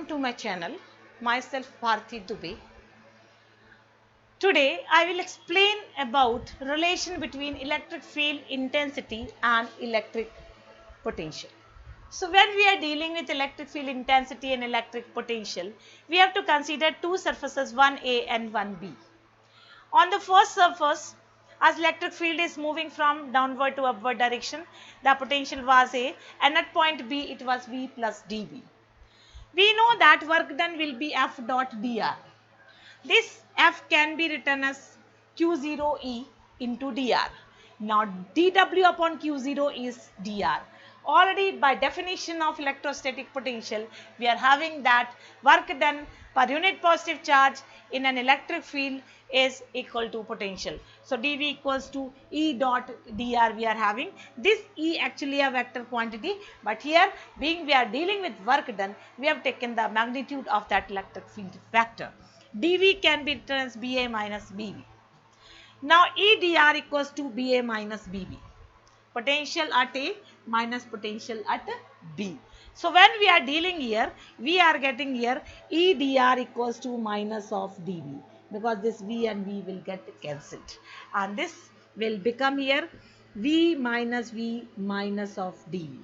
welcome to my channel. Myself Bharti Dubey. Today I will explain about relation between electric field intensity and electric potential. So when we are dealing with electric field intensity and electric potential, we have to consider two surfaces, one A and one B. On the first surface, as electric field is moving from downward to upward direction, the potential was A, and at point B it was V plus dB. We know that work done will be F dot dr. This F can be written as Q0E into dr. Now dW upon Q0 is dr. Already by definition of electrostatic potential, we are having that work done per unit positive charge in an electric field is equal to potential. So dV equals to E dot dr we are having. This E actually a vector quantity, but here being we are dealing with work done, we have taken the magnitude of that electric field vector. dV can be written as BA minus BB. Now E dr equals to BA minus BB. Potential at A minus potential at B. So when we are dealing here, we are getting here E dr equals to minus of dV, because this V and V will get cancelled, and this will become here V minus of dV.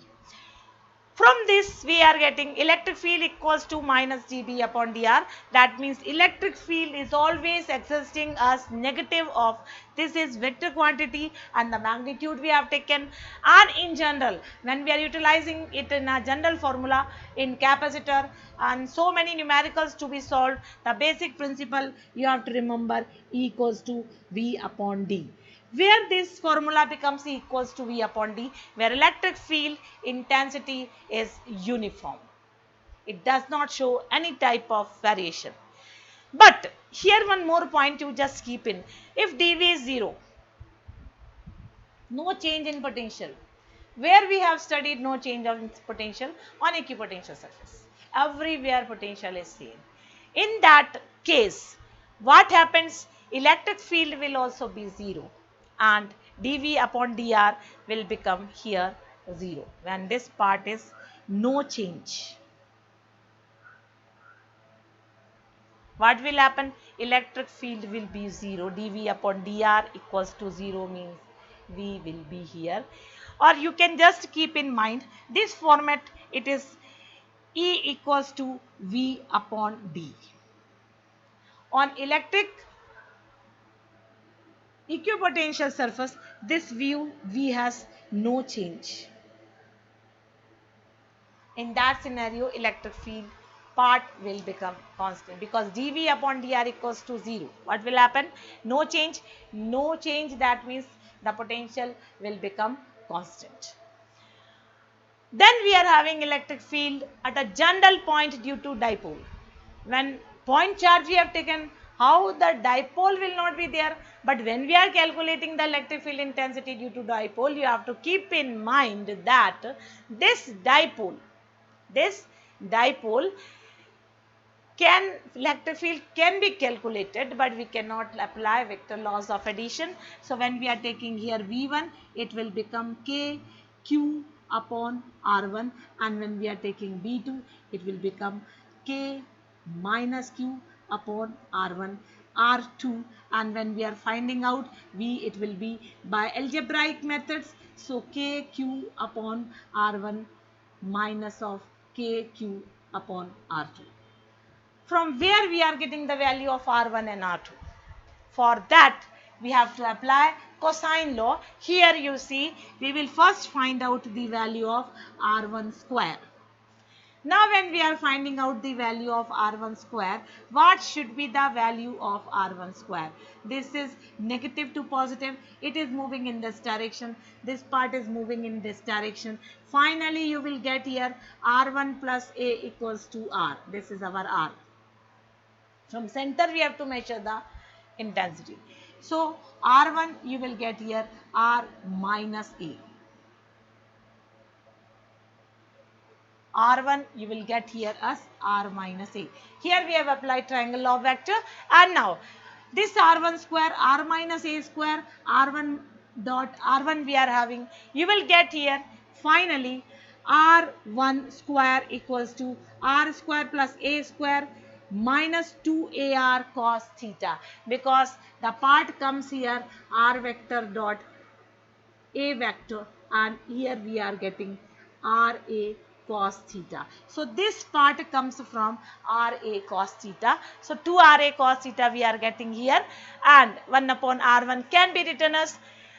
From this we are getting electric field equals to minus dB upon dr. That means electric field is always existing as negative of, this is vector quantity and the magnitude we have taken. And in general, when we are utilizing it in a general formula in capacitor and so many numericals to be solved, the basic principle you have to remember, E equals to V upon D, where this formula becomes E equals to V upon D, where electric field intensity is uniform. It does not show any type of variation. But here one more point you just keep in. If dV is 0, no change in potential. Where we have studied no change of potential? On equipotential surface. Everywhere potential is same. In that case, what happens? Electric field will also be 0. And dV upon dr will become here 0 when this part is no change. What will happen? Electric field will be 0. dV upon dr equals to 0 means V will be here. Or you can just keep in mind this format, it is E equals to V upon D. On electric equipotential surface, this V has no change. In that scenario, electric field part will become constant, because dV upon dr equals to 0. What will happen? No change. No change, that means the potential will become constant. Then we are having electric field at a general point due to dipole. When point charge we have taken, how the dipole will not be there, but when we are calculating the electric field intensity due to dipole, you have to keep in mind that this dipole electric field can be calculated, but we cannot apply vector laws of addition. So when we are taking here V1, it will become KQ upon R1, and when we are taking B2, it will become K minus Q upon R1 R2, and when we are finding out V, it will be by algebraic methods. So KQ upon R1 minus of KQ upon R2. From where we are getting the value of R1 and R2? For that, we have to apply cosine law. Here you see, we will first find out the value of R1 square. Now when we are finding out the value of R1 square, what should be the value of R1 square? This is negative to positive. It is moving in this direction. This part is moving in this direction. Finally, you will get here R1 plus A equals to R. This is our R. From center we have to measure the intensity. So R1 you will get here R minus A. R1 you will get here as R minus A. Here we have applied triangle law vector, and now this R1 square, R minus A square, R1 dot R1 we are having, you will get here finally R1 square equals to R square plus A square minus 2AR cos theta, because the part comes here R vector dot A vector, and here we are getting RA cos theta. So this part comes from RA cos theta. So 2 RA cos theta we are getting here, and 1 upon R1 can be written as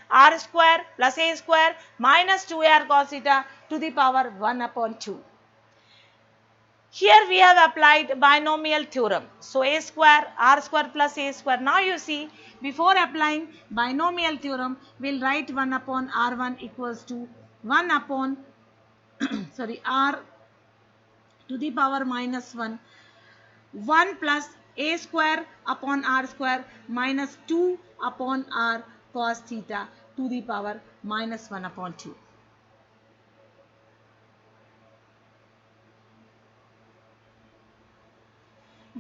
R square plus A square minus 2AR cos theta to the power 1 upon 2. Here we have applied binomial theorem. So A square, R square plus A square. Now you see, before applying binomial theorem, we'll write 1 upon R1 equals to 1 upon R to the power minus 1, 1 plus A square upon R square minus 2 upon R cos theta to the power minus 1 upon 2.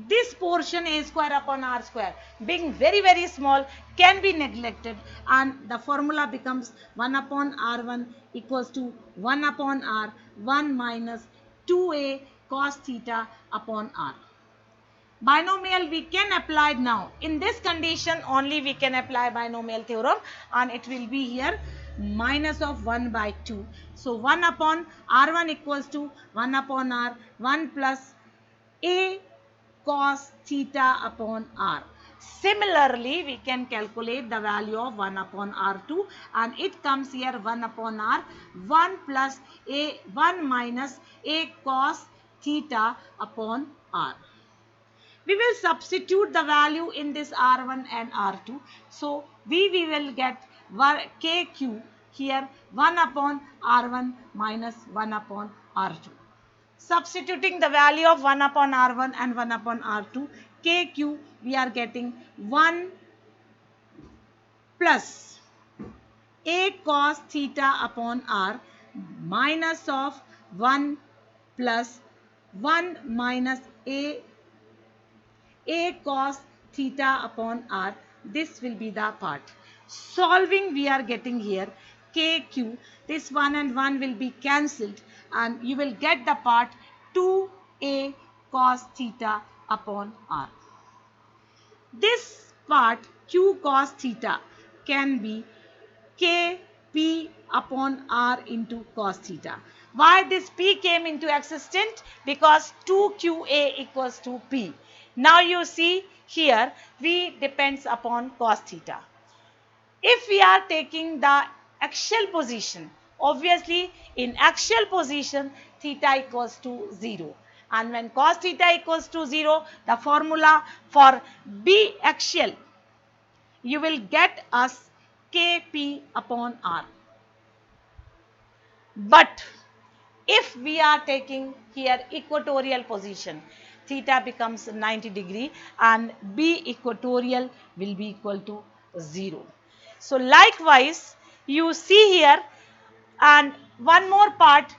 This portion A square upon R square, being very small, can be neglected, and the formula becomes 1 upon R1 equals to 1 upon R, 1 minus 2A cos theta upon R. Binomial we can apply now. In this condition only we can apply binomial theorem, and it will be here minus of 1 by 2. So 1 upon R1 equals to 1 upon R, 1 plus A cos theta upon R. Similarly, we can calculate the value of 1 upon R2, and it comes here 1 upon R, 1 plus A, 1 minus A cos theta upon R. We will substitute the value in this R1 and R2. So, we will get KQ here 1 upon R1 minus 1 upon R2. Substituting the value of 1 upon R1 and 1 upon R2, KQ we are getting 1 plus A cos theta upon R minus of 1 plus 1 minus A cos theta upon R. This will be the part. Solving, we are getting here KQ. This 1 and 1 will be cancelled, and you will get the part 2A cos theta upon R. This part Q cos theta can be KP upon R into cos theta. Why this P came into existence? Because 2QA equals to P. Now you see here V depends upon cos theta. If we are taking the axial position, obviously in axial position theta equals to 0, and when cos theta equals to 0, the formula for B axial you will get as KP upon R. But if we are taking here equatorial position, theta becomes 90 degree and B equatorial will be equal to 0. So likewise you see here, and one more part,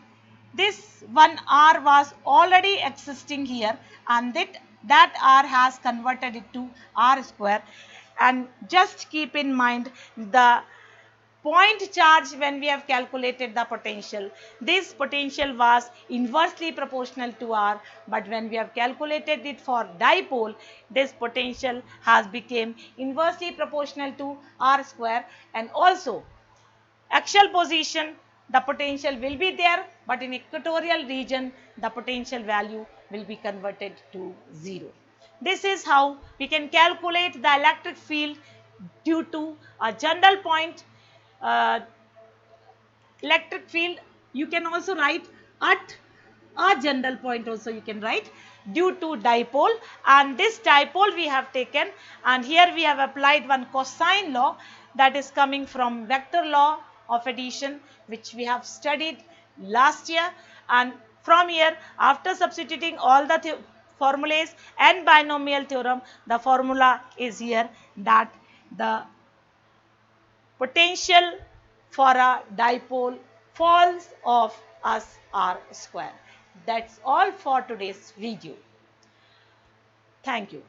this one R was already existing here, and that R has converted it to R square. And just keep in mind the point charge when we have calculated the potential. This potential was inversely proportional to R, but when we have calculated it for dipole, this potential has become inversely proportional to R square, and also axial position the potential will be there, but in equatorial region the potential value will be converted to 0. This is how we can calculate the electric field due to a general point electric field. You can also write at a general point also you can write due to dipole, and this dipole we have taken, and here we have applied one cosine law that is coming from vector law of addition, which we have studied last year. And from here, after substituting all the formulas and binomial theorem, the formula is here that the potential for a dipole falls of as R square. That's all for today's video. Thank you.